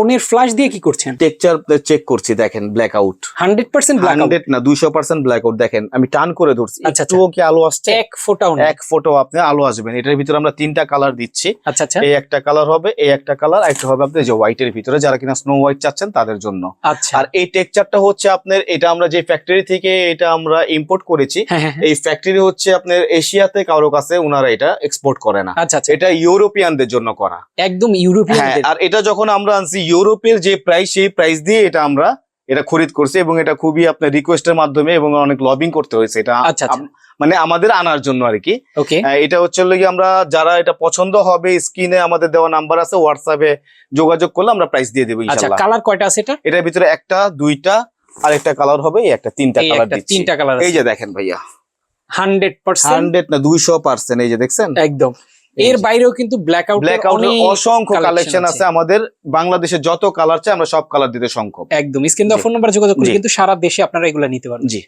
ফোনের ফ্ল্যাশ দিয়ে কি করছেন? টেক্সচার চেক করছি, দেখেন ব্ল্যাক আউট 100% ব্ল্যাক আউট 100 না 200% ব্ল্যাক আউট। দেখেন আমি টান করে ধরছি, আচ্ছা, একটুও কি আলো আসছে? এক ফোঁটাও না। এক ফোটো আপনি আলো আসবেন। এটার ভিতরে আমরা 3টা কালার দিচ্ছি। আচ্ছা আচ্ছা এই একটা কালার হবে, এই একটা কালার, একটা হবে আপনার যে হোয়াইটের ভিতরে, যারা কিনা স্নো হোয়াইট চাচ্ছেন তাদের জন্য। আচ্ছা। আর এই টেক্সচারটা হচ্ছে আপনার, এটা আমরা যে ফ্যাক্টরি থেকে এটা আমরা ইম্পোর্ট করেছি, হ্যাঁ হ্যাঁ এই ফ্যাক্টরি হচ্ছে আপনার এশিয়াতে কারো কাছে ওনারা এটা এক্সপোর্ট করে না। আচ্ছা আচ্ছা, এটা ইউরোপিয়ানদের জন্য করা। একদম ইউরোপিয়ান। হ্যাঁ, আর এটা যখন আমরা আনছি ইউরোপের যে প্রাইস, সেই প্রাইস দিয়ে এটা আমরা এটা খরিদ করছি, এবং এটা খুবই আপনার রিকোয়েস্টের মাধ্যমে এবং অনেক লবিং করতে হয়েছে এটা। আচ্ছা আচ্ছা, মানে আমাদের আনার জন্য আর কি। ওকে। এটা হচ্ছে গিয়ে আমরা যারা এটা পছন্দ হবে, স্ক্রিনে আমাদের দেওয়া নাম্বার আছে, হোয়াটসঅ্যাপে যোগাযোগ করলে আমরা প্রাইস দিয়ে দেবো আচ্ছা, ইনশাআল্লাহ। কালার কয়টা আছে এটা? এটার ভিতরে একটা, দুইটা, আর একটা কালার হবে, এই একটা 3টা এই কালার একটা দিচ্ছি। 3টা কালার এই আছে। যে দেখেন ভাইয়া 100% 100 না 200%, এই যে দেখছেন। একদম। এর বাইরেও কিন্তু ব্ল্যাক আউট অসংখ্য কালেকশন আছে আমাদের। বাংলাদেশে যত কালার চাই আমরা সব কালার দিতে সক্ষম। একদম। স্ক্রিন দেওয়া ফোন নাম্বার যোগাযোগ করে কিন্তু সারা দেশে আপনারা এগুলো নিতে পারবেন। জি।